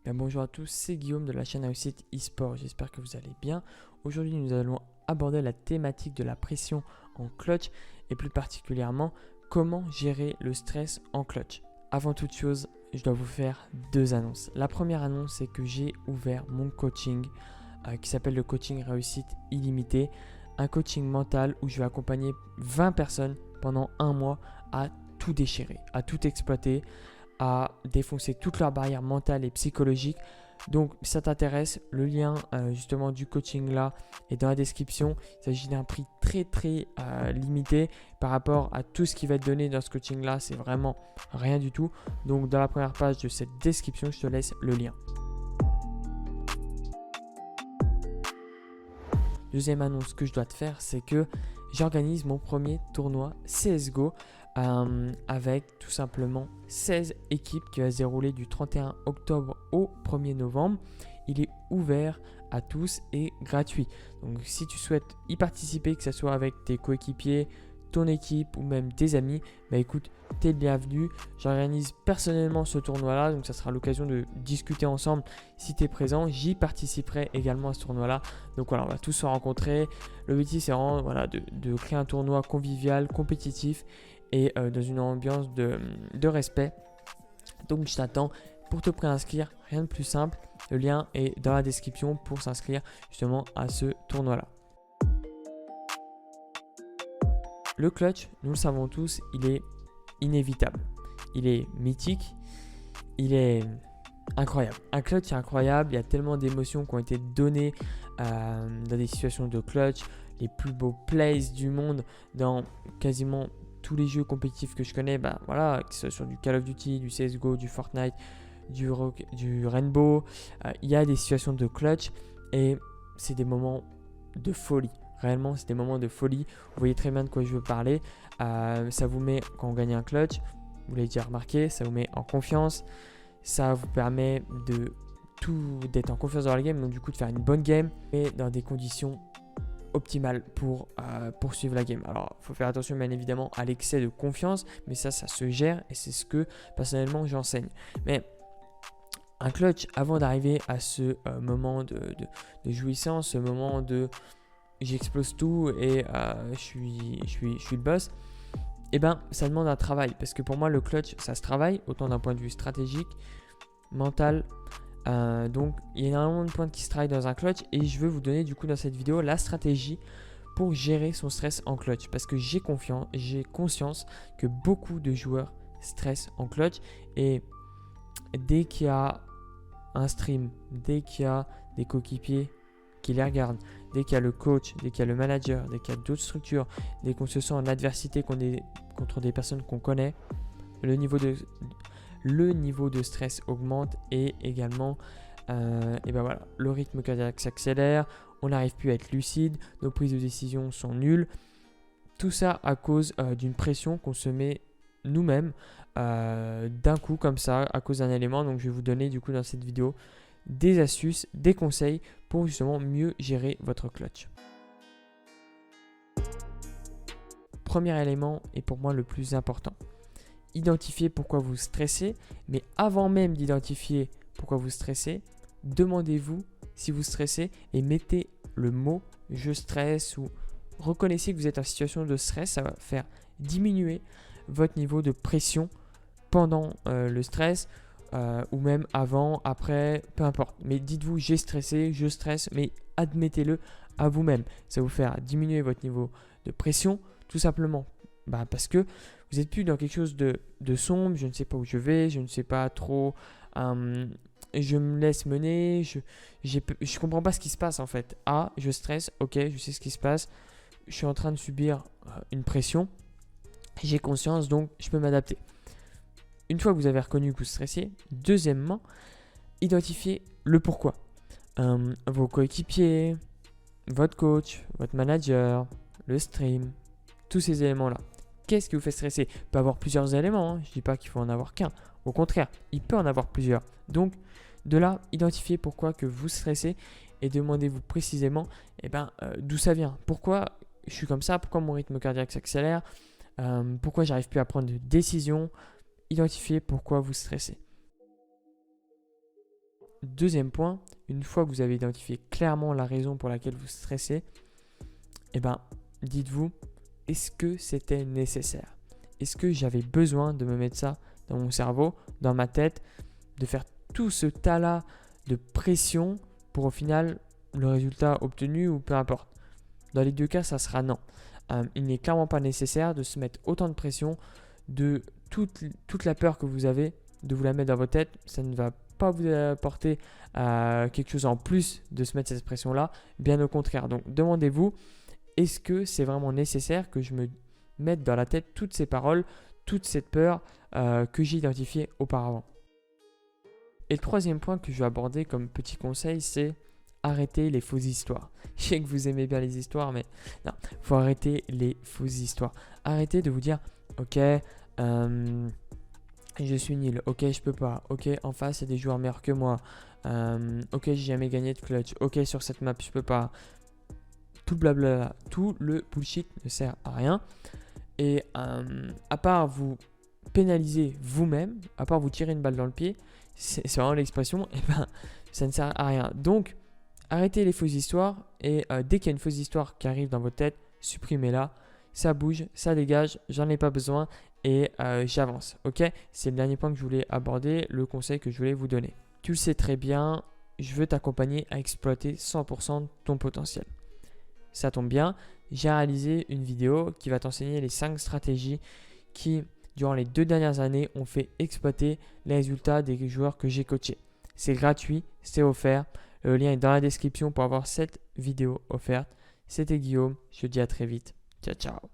Bien, bonjour à tous, c'est Guillaume de la chaîne Réussite eSport. J'espère que vous allez bien. Aujourd'hui, nous allons aborder la thématique de la pression en clutch et plus particulièrement comment gérer le stress en clutch. Avant toute chose, je dois vous faire deux annonces. La première annonce, c'est que j'ai ouvert mon coaching qui s'appelle le coaching Réussite illimité, un coaching mental où je vais accompagner 20 personnes pendant un mois à tout déchirer, à tout exploiter, à défoncer toutes leurs barrières mentales et psychologiques. Donc, si ça t'intéresse, le lien justement du coaching là est dans la description. Il s'agit d'un prix très limité par rapport à tout ce qui va être donné dans ce coaching là. C'est vraiment rien du tout. Donc, dans la première page de cette description, je te laisse le lien. Deuxième annonce que je dois te faire, c'est que j'organise mon premier tournoi CSGO avec tout simplement 16 équipes qui va se dérouler du 31 octobre au 1er novembre. Il est ouvert à tous et gratuit. Donc si tu souhaites y participer, que ce soit avec tes coéquipiers, ton équipe ou même tes amis, bah écoute, t'es le bienvenu. J'organise personnellement ce tournoi-là, donc ça sera l'occasion de discuter ensemble. Si tu es présent, j'y participerai également à ce tournoi-là. Donc voilà, on va tous se rencontrer. L'objectif, c'est vraiment de créer un tournoi convivial, compétitif et dans une ambiance de respect. Donc je t'attends pour te préinscrire, rien de plus simple. Le lien est dans la description pour s'inscrire justement à ce tournoi-là. Le clutch, nous le savons tous, il est inévitable. Il est mythique, il est incroyable. Un clutch est incroyable, il y a tellement d'émotions qui ont été données dans des situations de clutch, les plus beaux plays du monde dans quasiment tous les jeux compétitifs que je connais, voilà, que ce soit sur du Call of Duty, du CSGO, du Fortnite, du Rainbow, il y a des situations de clutch et c'est des moments de folie. Réellement, c'est des moments de folie. Vous voyez très bien de quoi je veux parler. Ça vous met, quand on gagne un clutch, vous l'avez déjà remarqué, ça vous met en confiance. Ça vous permet d'être en confiance dans la game, donc du coup de faire une bonne game et dans des conditions optimales pour poursuivre la game. Alors, il faut faire attention bien évidemment à l'excès de confiance, mais ça se gère et c'est ce que personnellement j'enseigne. Mais un clutch, avant d'arriver à ce moment de jouissance, ce moment de j'explose tout et je suis le boss, et ça demande un travail. Parce que pour moi, le clutch, ça se travaille, autant d'un point de vue stratégique, mental. Donc, il y a énormément de points qui se travaillent dans un clutch. Et je veux vous donner du coup dans cette vidéo la stratégie pour gérer son stress en clutch. Parce que j'ai conscience que beaucoup de joueurs stressent en clutch. Et dès qu'il y a un stream, dès qu'il y a des coéquipiers qui les regardent, dès qu'il y a le coach, dès qu'il y a le manager, dès qu'il y a d'autres structures, dès qu'on se sent en adversité contre des personnes qu'on connaît, le niveau de stress augmente et également voilà, le rythme cardiaque s'accélère, on n'arrive plus à être lucide, nos prises de décision sont nulles. Tout ça à cause d'une pression qu'on se met nous-mêmes d'un coup comme ça, à cause d'un élément. Donc je vais vous donner du coup dans cette vidéo des astuces, des conseils pour justement mieux gérer votre clutch. Premier élément et pour moi le plus important, identifiez pourquoi vous stressez, mais avant même d'identifier pourquoi vous stressez, demandez-vous si vous stressez et mettez le mot « je stresse » ou reconnaissez que vous êtes en situation de stress. Ça va faire diminuer votre niveau de pression pendant le stress ou même avant, après, peu importe. Mais dites-vous j'ai stressé, je stresse, mais admettez-le à vous-même. Ça va vous faire diminuer votre niveau de pression tout simplement parce que vous n'êtes plus dans quelque chose de sombre. Je ne sais pas où je vais, je ne sais pas trop, je me laisse mener, je comprends pas ce qui se passe en fait. Je stresse, ok, je sais ce qui se passe, je suis en train de subir une pression, j'ai conscience donc je peux m'adapter. Une fois que vous avez reconnu que vous stressez, deuxièmement, identifiez le pourquoi. Vos coéquipiers, votre coach, votre manager, le stream, tous ces éléments-là. Qu'est-ce qui vous fait stresser? Il peut y avoir plusieurs éléments, je ne dis pas qu'il faut en avoir qu'un. Au contraire, il peut en avoir plusieurs. Donc, de là, identifiez pourquoi que vous stressez et demandez-vous précisément d'où ça vient. Pourquoi je suis comme ça? Pourquoi mon rythme cardiaque s'accélère? Pourquoi j'arrive plus à prendre de décisions? Identifiez pourquoi vous stressez. deuxième point, une fois que vous avez identifié clairement la raison pour laquelle vous stressez, eh ben, dites-vous, est-ce que c'était nécessaire? Est-ce que j'avais besoin de me mettre ça dans mon cerveau, dans ma tête, de faire tout ce tas-là de pression pour au final le résultat obtenu ou peu importe? Dans les deux cas, ça sera non. Il n'est clairement pas nécessaire de se mettre autant de pression, de toute la peur que vous avez, de vous la mettre dans votre tête. Ça ne va pas vous apporter quelque chose en plus de se mettre cette pression-là, bien au contraire. Donc demandez-vous, est-ce que c'est vraiment nécessaire que je me mette dans la tête toutes ces paroles, toute cette peur que j'ai identifiée auparavant? Et le troisième point que je vais aborder comme petit conseil, c'est arrêter les fausses histoires. Je sais que vous aimez bien les histoires, mais non, il faut arrêter les fausses histoires. Arrêtez de vous dire, ok, je suis nul, ok, je peux pas, ok, en face, il y a des joueurs meilleurs que moi, ok, j'ai jamais gagné de clutch, ok, sur cette map, je peux pas. Tout le blabla, tout le bullshit ne sert à rien. Et à part vous pénaliser vous-même, à part vous tirer une balle dans le pied, c'est vraiment l'expression, et ben, ça ne sert à rien. Donc, arrêtez les fausses histoires et dès qu'il y a une fausse histoire qui arrive dans votre tête, supprimez-la. Ça bouge, ça dégage, j'en ai pas besoin et j'avance. Ok, c'est le dernier point que je voulais aborder, le conseil que je voulais vous donner. Tu le sais très bien, je veux t'accompagner à exploiter 100% de ton potentiel. Ça tombe bien, j'ai réalisé une vidéo qui va t'enseigner les 5 stratégies qui, durant les 2 dernières années, ont fait exploiter les résultats des joueurs que j'ai coachés. C'est gratuit, c'est offert. Le lien est dans la description pour avoir cette vidéo offerte. C'était Guillaume, je te dis à très vite. Ciao, ciao.